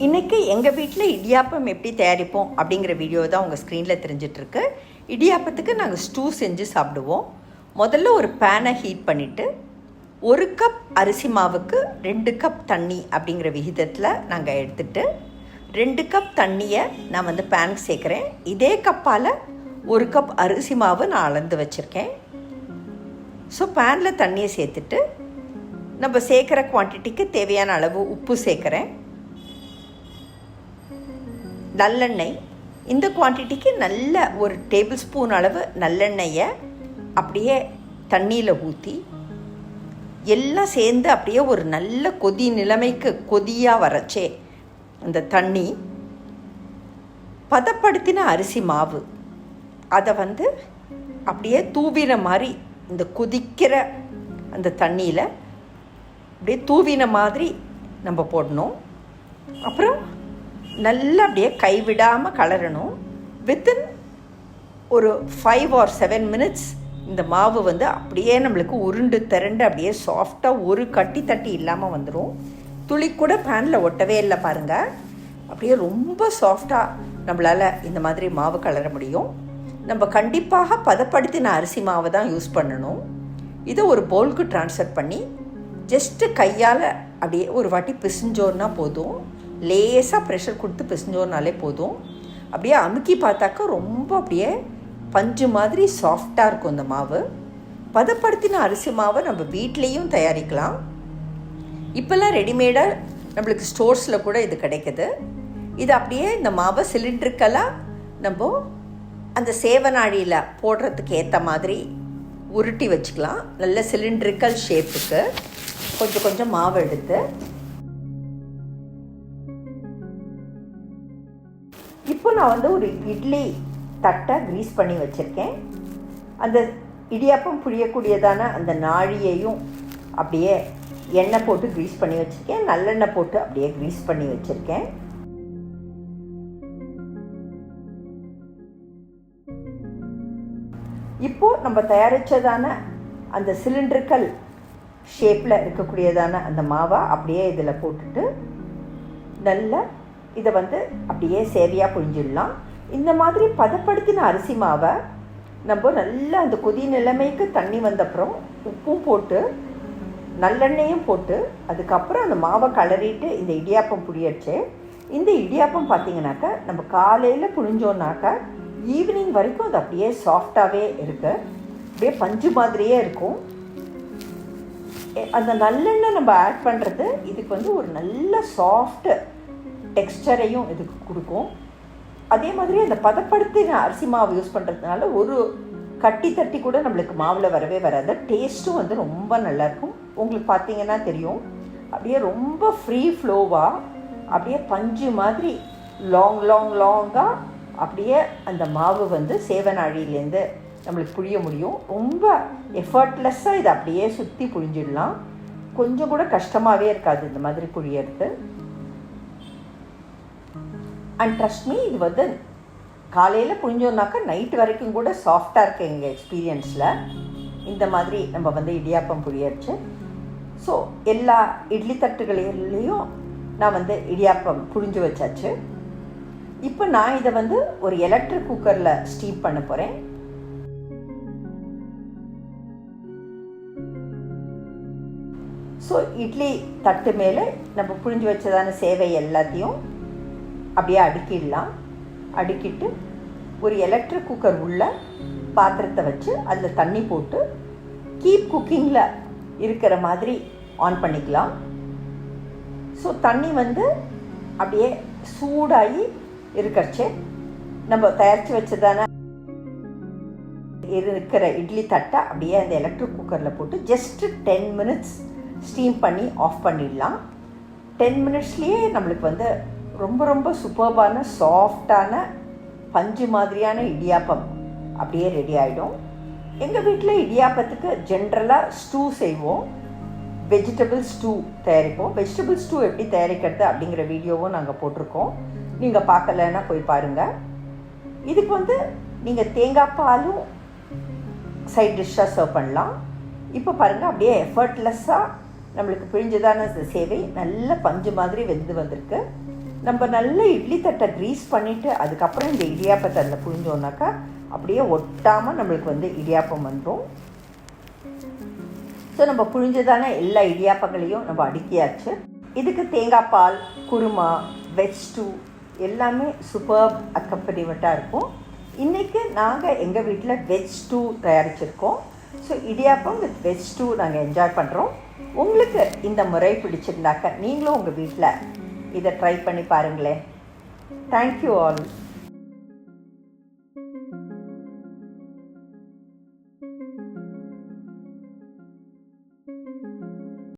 இன்றைக்கி எங்கள் வீட்டில் இடியாப்பம் எப்படி தயாரிப்போம் அப்படிங்கிற வீடியோ தான் உங்கள் ஸ்க்ரீனில் தெரிஞ்சிட்ருக்கு. இடியாப்பத்துக்கு நாங்கள் ஸ்டூ செஞ்சு சாப்பிடுவோம். முதல்ல ஒரு பேனை ஹீட் பண்ணிவிட்டு 1 கப் அரிசி மாவுக்கு 2 கப் தண்ணி அப்படிங்கிற விகிதத்தில் நாங்கள் எடுத்துகிட்டு 2 கப் தண்ணியை நான் பேனுக்கு சேர்க்குறேன். இதே கப்பால் 1 கப் அரிசி மாவு நான் அளந்து வச்சுருக்கேன். ஸோ பேனில் தண்ணியை சேர்த்துட்டு நம்ம சேர்க்குற குவான்டிட்டிக்கு தேவையான அளவு உப்பு சேர்க்குறேன். நல்லெண்ணெய், இந்த குவான்டிட்டிக்கு நல்ல ஒரு டேபிள் ஸ்பூன் அளவு நல்லெண்ணெயை அப்படியே தண்ணியில் ஊற்றி எல்லாம் சேர்ந்து அப்படியே ஒரு நல்ல நிலைமைக்கு கொதியாக வரச்சே அந்த தண்ணி பதப்படுத்தின அரிசி மாவு அதை அப்படியே தூவின மாதிரி இந்த கொதிக்கிற அந்த தண்ணியில் அப்படியே தூவின மாதிரி நம்ம போடணும். அப்புறம் நல்லா அப்படியே கைவிடாமல் கலரணும். வித்தின் ஒரு 5 or 7 மினிட்ஸ் இந்த மாவு அப்படியே நம்மளுக்கு உருண்டு திரண்டு அப்படியே சாஃப்டாக ஒரு கட்டி தட்டி இல்லாமல் வந்துடும். துளி கூட பேனில் ஒட்டவே இல்லை பாருங்கள். அப்படியே ரொம்ப சாஃப்டாக நம்மளால் இந்த மாதிரி மாவு கலர முடியும். நம்ம கண்டிப்பாக பதப்படுத்தின அரிசி மாவை தான் யூஸ் பண்ணணும். இதை ஒரு பவுலுக்கு ட்ரான்ஸ்ஃபர் பண்ணி ஜஸ்ட்டு கையால் அப்படியே ஒரு வாட்டி பிசிஞ்சோன்னா போதும். லேசாக ப்ரெஷர் கொடுத்து பிசிஞ்சோன்னாலே போதும். அப்படியே அமுக்கி பார்த்தாக்கா ரொம்ப அப்படியே பஞ்சு மாதிரி சாஃப்டாக இருக்கும் இந்த மாவு. பதப்படுத்தின அரிசி மாவை நம்ம வீட்லேயும் தயாரிக்கலாம். இப்போல்லாம் ரெடிமேடாக நம்மளுக்கு ஸ்டோர்ஸில் கூட இது கிடைக்குது. இது அப்படியே இந்த மாவை சிலிண்ட்ரிக்கலாக நம்ம அந்த சேவனாழியில் போடுறதுக்கு ஏற்ற மாதிரி உருட்டி வச்சுக்கலாம். நல்ல சிலிண்ட்ரிக்கல் ஷேப்புக்கு கொஞ்சம் கொஞ்சம் மாவு எடுத்து இப்போ நான் ஒரு இட்லி தட்டை க்ரீஸ் பண்ணி வச்சுருக்கேன். அந்த இடியாப்பம் புழியக்கூடியதான அந்த நாழியையும் அப்படியே எண்ணெய் போட்டு க்ரீஸ் பண்ணி வச்சுருக்கேன். நல்லெண்ணெய் போட்டு அப்படியே க்ரீஸ் பண்ணி வச்சுருக்கேன். இப்போது நம்ம தயாரித்ததான அந்த சிலிண்ட்ரிக்கல் ஷேப்பில் இருக்கக்கூடியதான அந்த மாவை அப்படியே இதில் போட்டுட்டு நல்லா இதை அப்படியே சேவையாக புழிஞ்சிடலாம். இந்த மாதிரி பதப்படுத்தின அரிசி மாவை நம்ம நல்லா அந்த கொதி நிலைமைக்கு தண்ணி வந்தப்புறம் உப்பும் போட்டு நல்லெண்ணெயும் போட்டு அதுக்கப்புறம் அந்த மாவை கலரிட்டு இந்த இடியாப்பம் புழியச்சு. இந்த இடியாப்பம் பார்த்திங்கனாக்கா நம்ம காலையில் புழிஞ்சோன்னாக்கா ஈவினிங் வரைக்கும் அது அப்படியே சாஃப்டாகவே இருக்குது. அப்படியே பஞ்சு மாதிரியே இருக்கும். அந்த நல்லெண்ணெய் நம்ம ஆட் பண்ணுறது இதுக்கு ஒரு நல்ல சாஃப்ட் டெக்ஸ்டரையும் இதுக்கு கொடுக்கும். அதே மாதிரி அந்த பதப்படுத்தின அரிசி மாவு யூஸ் பண்ணுறதுனால ஒரு கட்டி தட்டி கூட நம்மளுக்கு மாவில் வரவே வராது. டேஸ்ட்டும் ரொம்ப நல்லாயிருக்கும். உங்களுக்கு பார்த்தீங்கன்னா தெரியும், அப்படியே ரொம்ப ஃப்ரீ ஃப்ளோவாக அப்படியே பஞ்சு மாதிரி லாங்காக அப்படியே அந்த மாவு சேவனாழியிலேருந்து நம்மளுக்கு புழிய முடியும். ரொம்ப எஃபர்ட்லெஸ்ஸாக இதை அப்படியே சுற்றி புழிஞ்சிடலாம். கொஞ்சம் கூட கஷ்டமாகவே இருக்காது இந்த மாதிரி புழியறது. அண்ட் ட்ரஸ்ட் மீ, இது காலையில் புழிஞ்சோன்னாக்கா நைட் வரைக்கும் கூட சாஃப்டாக இருக்குது எங்கள் எக்ஸ்பீரியன்ஸில். இந்த மாதிரி நம்ம இடியாப்பம் புழியச்சு. ஸோ எல்லா இட்லி தட்டுகளிலையும் நான் இடியாப்பம் புழிஞ்சு வச்சாச்சு. இப்போ நான் இதை ஒரு எலக்ட்ரிக் குக்கரில் ஸ்டீம் பண்ண போகிறேன். ஸோ இட்லி தட்டு மேலே நம்ம புழிஞ்சு வச்சதான சேவை எல்லாத்தையும் அப்படியே அடுக்கிடலாம். அடுக்கிட்டு ஒரு எலக்ட்ரிக் குக்கர் உள்ள பாத்திரத்தை வச்சு அதில் தண்ணி போட்டு கீப் குக்கிங்கில் இருக்கிற மாதிரி ஆன் பண்ணிக்கலாம். ஸோ தண்ணி அப்படியே சூடாகி இருக்கிறச்சே நம்ம தயாரித்து வச்சதான இருக்கிற இட்லி தட்டை அப்படியே அந்த எலக்ட்ரிக் குக்கரில் போட்டு ஜஸ்ட்டு 10 மினிட்ஸ் ஸ்டீம் பண்ணி ஆஃப் பண்ணிடலாம். 10 மினிட்ஸ்லேயே நம்மளுக்கு ரொம்ப ரொம்ப சூப்பர்பான சாஃப்டான பஞ்சு மாதிரியான இடியாப்பம் அப்படியே ரெடி ஆகிடும். எங்கள் வீட்டில் இடியாப்பத்துக்கு ஜென்ரலாக ஸ்டூ செய்வோம். வெஜிடபிள் ஸ்டூ தயாரிப்போம். வெஜிடபிள் ஸ்டூ எப்படி தயாரிக்கிறது அப்படிங்கிற வீடியோவும் நாங்கள் போட்டிருக்கோம். நீங்கள் பார்க்கலன்னா போய் பாருங்கள். இதுக்கு நீங்கள் தேங்காய் பாலும் சைட் டிஷ்ஷாக சர்வ் பண்ணலாம். இப்போ பாருங்கள், அப்படியே எஃபர்ட்லெஸ்ஸாக நம்மளுக்கு பிழிஞ்சதான சேவை நல்ல பஞ்சு மாதிரி வெந்து வந்திருக்கு. நம்ம நல்ல இட்லி தட்டை க்ரீஸ் பண்ணிவிட்டு அதுக்கப்புறம் இந்த இடியாப்பத்தை அதில் புழிஞ்சோன்னாக்கா அப்படியே ஒட்டாமல் நம்மளுக்கு வந்து இடியாப்பம் வந்துடும். ஸோ நம்ம புழிஞ்சதான எல்லா இடியாப்பங்களையும் நம்ம அடுக்கியாச்சு. இதுக்கு தேங்காய் பால், குருமா, வெஜ் ஸ்டூ எல்லாமே சூப்பர் அக்கம்பனிமெண்ட்டாக இருக்கும். இன்றைக்கி நாங்கள் எங்கள் வீட்டில் வெஜ் ஸ்டூ தயாரிச்சிருக்கோம். So idiyappam with veg stew நாங்கள் என்ஜாய் பண்ணுறோம். உங்களுக்கு இந்த முறை பிடிச்சிருந்தாக்க நீங்களும் உங்கள் வீட்டில் இதை ட்ரை பண்ணி பாருங்களேன். Thank you all.